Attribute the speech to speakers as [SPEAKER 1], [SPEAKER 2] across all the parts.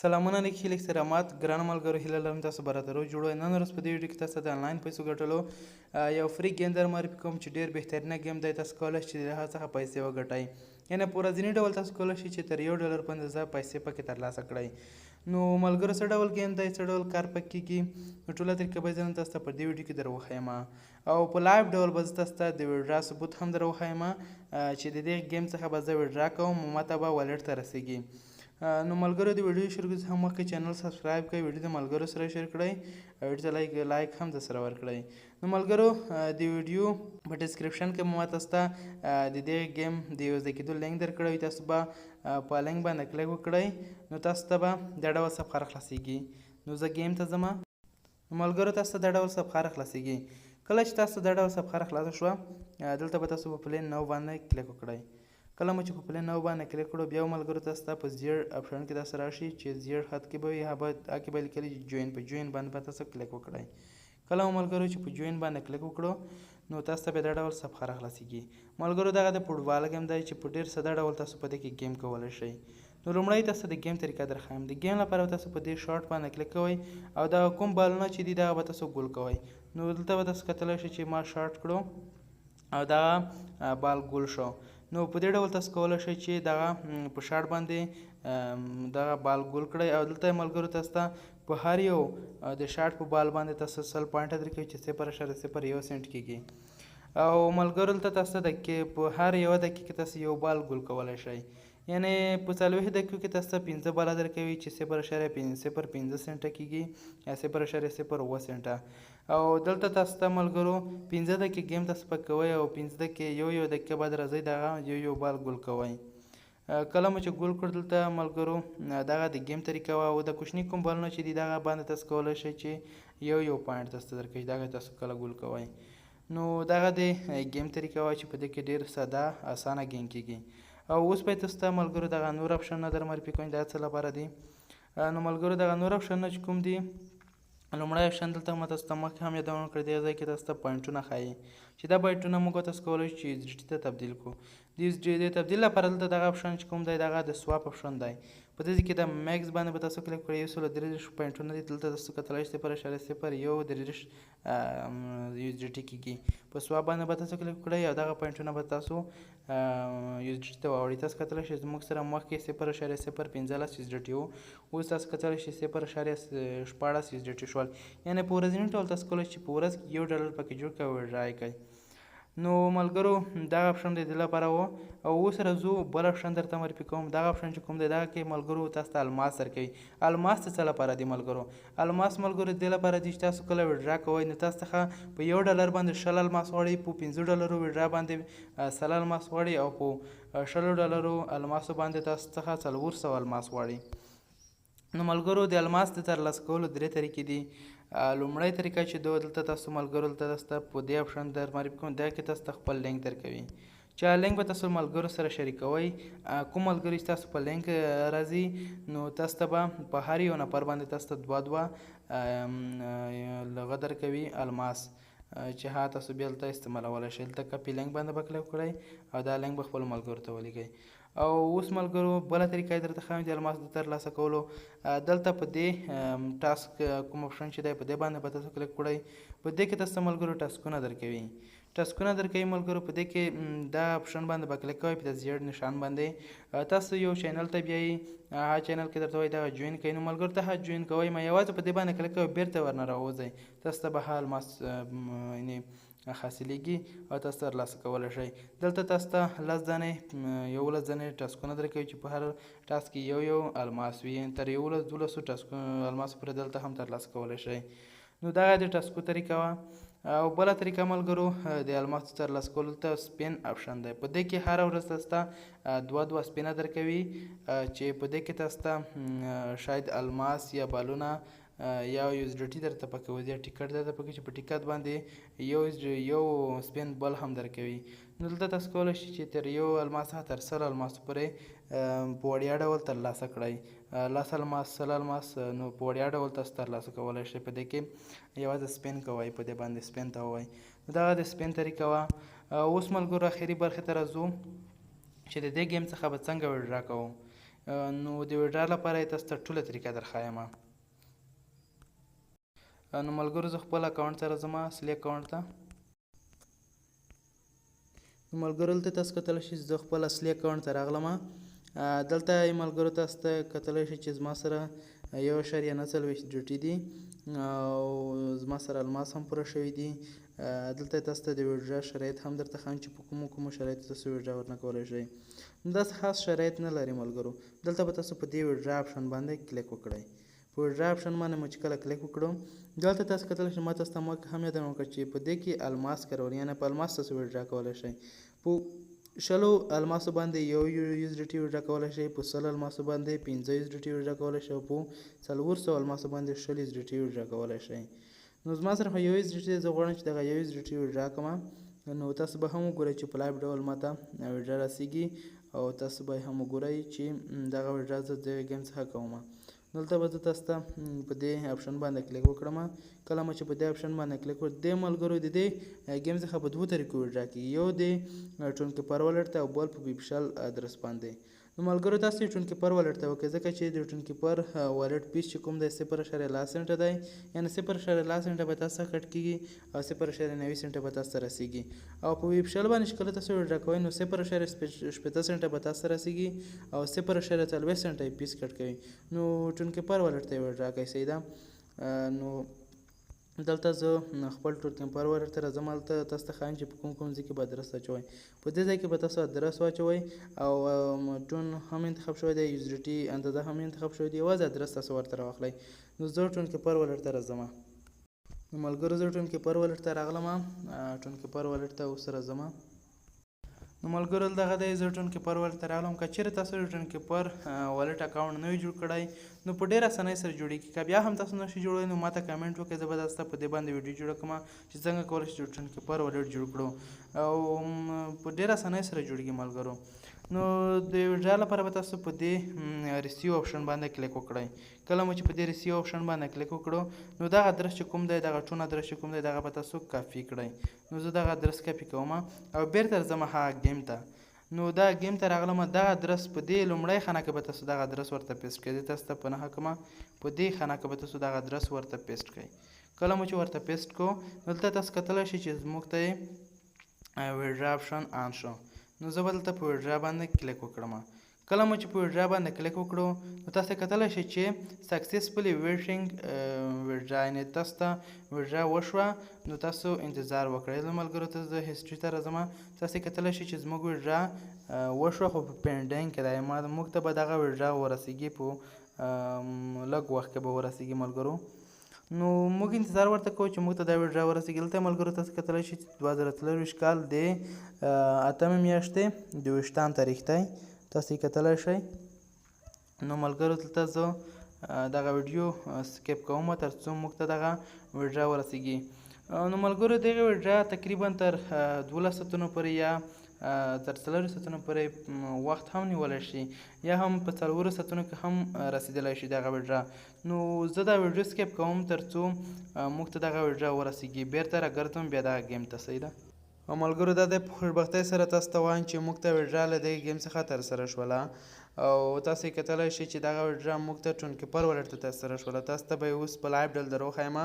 [SPEAKER 1] سلامونه نیک هیلې احترامات ګرانو ملګرو هیله لرم تاسو به راته روغ جوړ وئ. نن ورځ په دې ویډیو کې تاسو ته د انلاین پیسو ګټلو یو فری ګیم در معرفي کوم چې ډېر بهترینه ګیم دی. تاسو کولی شئ چې د هغه څخه پیسې وګټئ، یعنې په ورځني ډول تاسو کولی شئ چې تر $1 په اندازه پیسې پکې ترلاسه کړئ. نو ملګرو څه ډول ګیم دی، څه ډول کار پکې کېږي، نو ټوله طریقه به زه نن تاسو ته په دې ویډیو کې در وښیم او په لایو ډول به زه تاسو ته د ویډرا ثبوت هم در وښیم چې د دې ګیم څخه به زه ویډرا کوم او ماته به والټ ته رسیږي. نو ملګرو د ویډیو شروع څخه مخکې چینل سبسکرایب کړئ، ویډیو د ملګرو سره شیر کړئ، ویډیو ته لایک هم در سره ورکړئ. نو ملګرو د ویډیو په ډسکرپشن کې ما تاسو ته د دې ګیم د یوځای کېدو لینک درکړی، تاسو به په لینک باندې کلیک وکړئ نو تاسو ته به دا ډول صفحه راخلاصیږي. نو زه ګیم ته ځم. نو ملګرو تاسو ته دا ډول صفحه راخلاصیږي. کله چې تاسو دا ډول صفحه راخلاصه شوه دلته به تاسو په پلی نو باندې کلیک وکړئ. کله مو چې په پلی نو باندې کلیک کړو بیا ملګرو تاسو ته په زیړ اپشن کې داسې راشي چې زیړ خط کې به وي، هغه به لیکلي جوین، په جوین باندې به تاسو کلیک وکړئ. کله مو ملګرو چې په جوین باندې کلیک وکړو نو تاسو ته به دا ډول صفحه راخلاصیږي. ملګرو دغه د فوټبال ګیم دی چې په ډېر ساده ډول تاسو په دې کې ګیم کولی شئ. نو لومړی تاسو د ګیم طریقه درښیم. د ګیم لپاره تاسو په دې شارټ باندې کلیک کوئ او دا کوم بالونه چې دي دغه به تاسو ګول کوئ. نو دلته به تاسو کتلی شئ چې ما شارټ کړو او دا بال ګول شو. نو په دې ډول تاسو کولی شئ چې دغه په شارټ باندې دغه بال ګول کړئ او دلته ملګرو تاسو ته په هر یو د شارټ په بال باندې تاسو 100 پوینټه درکوي چې 0.01 سنټ کېږي. او ملګرو دلته تاسو په هر یوه دقیقه کې تاسو یو بال ګول کولی شئ، یعنې په 40 دقیقو کې تاسو ته 15 باله درکوي چې 0.05 سنټه کېږي یا 0.01 سنټه. او دلته تاسو ته ملګرو 15 دقیقې ګیم تاسو پکې کوئ او 15 دقیقې یو دقیقه بعد راځئ دغه یو بال ګول کوئ. کله مو چې ګول کړ دلته ملګرو دغه د ګیم طریقه وه او د کوچني کوم بالونه چې دي دغه باندې تاسو کولی شئ چې یو پوینټ تاسو ته درکوي، دغه تاسو کله ګول کوئ. نو دغه د ګیم طریقه وه چې په دې کې ډېر ساده اسانه ګیم کېږي. او اوس به تاسو ته ملګرو دغه نور اپشنونه در معرفي کوم دا څه لپاره دي. نو ملګرو دغه نور اپشنونه چې کوم دي، لومړی اپشن دلته ما تاسو ته مخکې هم یادونه کړې دې ځای کې تاسو ته پوینټونه ښایي چې دا پوینټونه موږ تاسو کولی شو چې USDT ته تبدیل کړو. د تبدیل لپاره دلته دغه اپشن چې کوم دی دغه د سواپ اپشن دی. په دې کې د میکس باندې به تاسو کلیک کړئ. 133 پوینټونه دي دلته تاسو کتلی شئ 0.001 USDT کېږي. په سواپ باندې به تاسو کلیک کړئ او دغه پوینټونه به تاسو USDT ته واوړئ. تاسو کتلی شئ زموږ سره مخکې 0.015 USDT وو، اوس تاسو کتلی شئ 0.16 USDT شول، یعنې په ورځني ډول تاسو کولی شئ په ورځ کې $1 پکې جوړ کړئ او ویډرا یې کړئ. نو ملګرو دغه اپشن د دې لپاره و. او اوس راځو بل اپشن درته معرفي کوم. دغه اپشن چې کوم دی دغه کې ملګرو تاسو ته الماس درکوي. الماس د څه لپاره دی ملګرو؟ الماس ملګرو د دې لپاره دی چې تاسو کله ویډرا کوئ نو تاسو څخه په $1 باندې 20 الماس غواړئ، په $15 ویډرا باندې 100 الماس غواړئ او په $20 الماسو باندې تاسو څخه 400 الماس غواړئ. نو ملګرو د الماس د ترلاسه کولو 3 طریقې دي. لومړی طریقه چې دلته تاسو ملګرو دلته تاسو ته په دې اپشن در معرفي کوم، دا کې تاسو ته خپل لینک درکوي چې لینک به تاسو ملګرو سره شریکوئ. کوم ملګري چې تاسو په لینک راځي نو تاسو ته به په هر یو نفر باندې تاسو ته 2 لغه درکوي الماس چې ها تاسو بیا دلته استعمالولی شئ. دلته کپي لینک باندې به کلیک کړئ او دا لینک به خپلو ملګرو ته ولیږئ. او اوس ملګرو بله طریقه یې درته ښایم د الماس د ترلاسه کولو. دلته په دې ټاسک کوم اپشن چې دی په دې باندې به تاسو کلیک کړئ. په دې کې تاسو ملګرو ټاسکونه درکوي ملګرو. په دې کې دا اپشن باندې به کلیک کوئ په د زیړ نشان باندې. تاسو یو چینل ته بیایي، هغه چینل کې درته وایي دغه جوین کوئ. نو ملګرو ته هغه جوین کوئ ما یوازې په دې باندې کلیک کوئ، بیرته ورنه راووځئ. تاسو ته به ها الماس یعنې حاصلیږي او تاسو ترلاسه کولی شئ. دلته تاسو ته 10 ځانې ټاسکونه درکوي چې په هر ټاسک کې یو الماس وي، تر 11-12 ټاسک الماس پورې دلته هم ترلاسه کولی شئ. نو دغه د ټاسکو طریقه وه. او بله طریقه ملګرو د الماس ترلاسه کولو ته سپین اپشن دی. په دې کې هره ورځ تاسو ته 2 سپینه درکوي چې په دې کې تاسو ته شاید الماس یا بالونه یا USDT درته پکې وځي یا ټیکټ درته پکې چې په ټیکټ باندې یو سپین بل هم درکوي. نو دلته تاسو کولی شئ چې تر 1 الماس څخه تر 100 الماسو پورې په وړیا ډول ترلاسه کړئ. 10 الماس 100 الماس نو په وړیا ډول تاسو ترلاسه کولی شئ. په دې کې یوازې سپین کوئ، په دې باندې سپین ته ووایئ. نو دغه د سپین طریقه وه. اوس ملګرو اخري برخې ته راځو چې د دې ګیم څخه به څنګه ویډرا کوو. نو د ویډرا لپاره یې تاسو ته ټوله طریقه در ښایم. نو ملګرو زه خپل اکاونټ ته راځم، اصلي اکاونټ ته. نو ملګرو دلته تاسو کتلی شئ چې زه خپل اصلي اکاونټ ته راغلم. دلته ملګرو تاسو ته کتلی شئ چې زما سره 1.49 ډیوټي دي او زما سره الماس هم پوره شوي دي. دلته تاسو ته د ویډرا شرایط هم درته ښایم چې په کومو شرایطو تاسو ویډرا ورنه کولی شئ. داسې خاص شرایط نه لري ملګرو. دلته به تاسو په دې ویډرا اپشن باندې کلیک وکړئ. په ویډرا اپشن باندې مو چې کله کلیک وکړو دلته تاسو کتلی شئ، ما تاسو ته مخکې هم یادونه وکړه چې په دې کې الماس کارول، یعنې په الماس تاسو ویډرا کولی شئ. په 100 الماسو باندې 1 USDT ویډرا کولی شئ، په 100 الماسو باندې 15 USDT ویډرا کولی شئ او په 400 الماسو باندې 20 USDT ویډرا کولی شئ. نو زما سره خو 1 USDT زه غواړم چې دغه 1 USDT ویډرا کړم. نو تاسو به هم وګورئ چې په لایف ډول ماته ویډرا راسیږي او تاسو به هم وګورئ چې دغه ویډرا زه د ګیم څخه کوم. دلته به زه تاسو ته په دې اپشن باندې کلیک وکړم. کله مو چې په دې اپشن باندې کلیک وکړ دې ملګرو د دې ګیم څخه په 2 طریقو ویډرا کېږي، یو د ټونکي پر والټ ته او بل په پیپشل ادرس باندې. نو ملګرو تاسو یې ټونکي پر والټ ته وکړئ، ځکه چې د ټونکي پر والټ فیس چې کوم دی 0.2 سنټه دی، یعنې 0.2 سنټه به تاسو څخه کټ کېږي او 0.9 سنټه به تاسو ته رسیږي. او په پیپشل باندې چې کله تاسو ویډرا کوئ نو 0.8 سنټه به تاسو ته رسیږي او 0.40 سنټه یې فیس کټ کوي. نو ټونکي پر والټ ته یې ویډرا کوئ. صحیح ده. نو دلته زه خپل ټونکي پر والټ ته راځم. هلته تاسو ته ښایم چې په کوم ځای کې به ادرس اچوئ. په دې ځای کې به تاسو ادرس واچوئ او ټون هم انتخاب شوی دی، USDT اندازه هم انتخاب شوی دی، یوازې ادرس تاسو ورته راواخلئ. نو زه ټونکي پر والټ ته راځم. نو ملګرو زه ټونکي پر والټ ته راغلم. ټونکي پر والټ ته اوس راځم. نو ملګرو دغه دی، زه ټونکي پر والټ ته راغلم. که چېرې تاسو د ټونکي پر والټ اکاونټ نه وي جوړ کړی نو په ډېره اسانۍ سره جوړېږي. که بیا هم تاسو نشئ جوړولی نو ماته کمنټ وکړئ، زه به تاسو ته په دې باندې ویډیو جوړه کړم چې څنګه کولی شئ چې ټونکي پر والټ جوړ کړو او په ډېره اسانۍ سره جوړېږي ملګرو. نو د ویډرا لپاره به تاسو په دې ریسیو اپشن باندې کلیک وکړئ. کله مو چې په دې ریسیو اپشن باندې کلیک وکړو نو دغه ادرس چې کوم دی، دغه ټون ادرس چې کوم دی، دغه به تاسو کاپي کړئ. نو زه دغه ادرس کاپي کوم او بیرته ځم هغه ګیم ته. نو دا ګیم ته راغلم. دغه ادرس په دې لومړۍ خانه کې به تاسو دغه ادرس ورته پیسټ کړئ. زه تاسو ته په نښه کوم، په دې خانه کې به تاسو دغه ادرس ورته پیسټ کړئ. کله مو چې ورته پیسټ کړو دلته تاسو کتلی شئ چې زموږ ته ویډرا اپشن آن شو. نو زه به دلته په ویډرا باندې کلیک وکړم. کله مو چې په ویډرا باندې کلیک وکړو نو تاسو کتلی شئ چې سکسیسفولي ویټینګ ویډرا، یعنې تاسو ته ویډرا وشوه. نو تاسو انتظار وکړئ. زه ملګرو ته زه هسټري ته راځم. تاسو کتلی شئ چې زموږ ویډرا وشوه خو په پینډینګ کې دی. موږ ته به دغه ویډرا ورسیږي، په لږ وخت کې به ورسیږي ملګرو. نو موږ انتظار ورته کوو چې موږ ته دا ویډرا ورسیږي. دلته ملګرو تاسو کتلی شئ چې 2023 کال د 8مې میاشتې 22 تاریخ دی، تاسو یې کتلی شئ. نو ملګرو دلته زه دغه ویډیو سکیپ کوم تر څو موږ ته دغه ویډرا ورسیږي. نو ملګرو دغه ویډرا تقریبا تر 12 ساعتونو پورې یا تر 4 ساعتونو پورې وخت هم نیولی شي یا هم په 4 ساعتونو کې هم رسیدلی شي دغه ویډرا. نو زه دا ویډیو سکیپ کوم تر څو موږ ته دغه ویډرا ورسیږي. بیرته راګرځم بیا دغه ګیم ته. صحیح ده. او ملګرو دا د خوشبختۍ سره تاسو ته وایم چې موږ ته ویډرا له دې ګیم څخه ترسره شوله او تاسو یې کتلی شئ چې دغه ویډرا موږ ته ټونکي پر والټ ته ترسره شوله. تاسو ته به یې اوس په لایف ډول در وښیم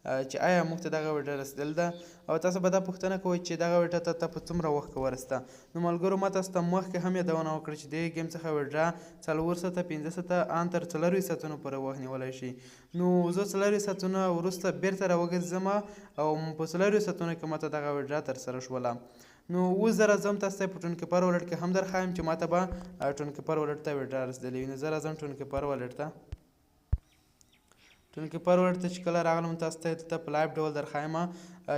[SPEAKER 1] چې آیا موږ ته دغه ویډرا رسېدلې ده او تاسو به دا پوښتنه کوئ چې دغه ویډرا ته په څومره وخت کې ورسېده. نو ملګرو ما تاسو ته مخکې هم یادونه وکړه چې دې ګیم څخه ویډرا 4 ساعته 15 ساعته ان تر 4 ساعتونو پورې وخت نیولی شي. نو زه 4 ساعتونه وروسته بیرته راوګرځم او په 4 ساعتونو کې ماته دغه ویډرا ترسره شوله. نو اوس زه راځم تاسو ته په ټونکي پر والټ کې هم در ښایم چې ماته به ټونکي پر والټ ته ویډرا رسېدلې وي. نو زه راځم ټونکي پر والټ ته. ټونکي پر والټ ته چې کله راغلم تاسو ته دلته په لایف ډول در ښایم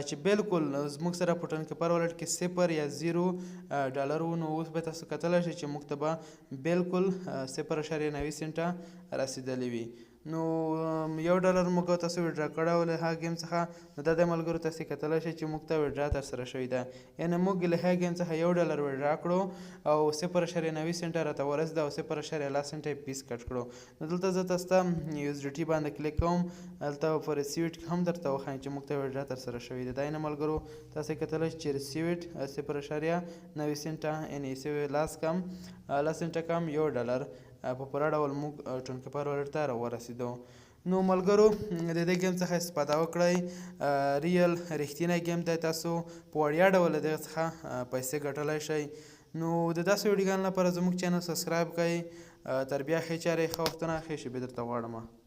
[SPEAKER 1] چې بالکل زموږ سره په ټونکي پر والټ کې 0 یا 0 ډالر و. نو اوس به تاسو کتلی شئ چې موږ ته به بالکل 0.9 سنټه رسېدلې وي. نو $1 موږ تاسو ویډرا کړی و له هغه ګیم څخه. نو دا د ملګرو تاسو کتلی شئ چې موږ ته ویډرا ترسره شوې ده، یعنې موږ له هغه ګیم څخه $1 ویډرا کړو او 0.9 سنټه راته ورسېده او 0.2 سنټه یې فیس کټ کړو. نو دلته زه تاسو ته USDT باندې کلیک کوم. هلته په ریسیوټ هم درته وښایم چې موږ ته ویډرا ترسره شوې ده. دا یې نه ملګرو تاسو کتلی شئ چې ریسیوټ 0.9 سنټه، یعنې لاس سنټه کم $1 په پوره ډول موږ ټولګیپال ولټ ته ورسېدو. نو ملګرو د دې ګیم څخه استفاده وکړئ. ریل رښتینی ګیم دی، تاسو په وړیا ډول له دغه څخه پیسې ګټلی شئ. نو د داسې ویډیوګانو لپاره زموږ چینل سبسکرایب کړئ. تر بیا ښې چارې ښه وختونه ښې شېبې درته غواړم.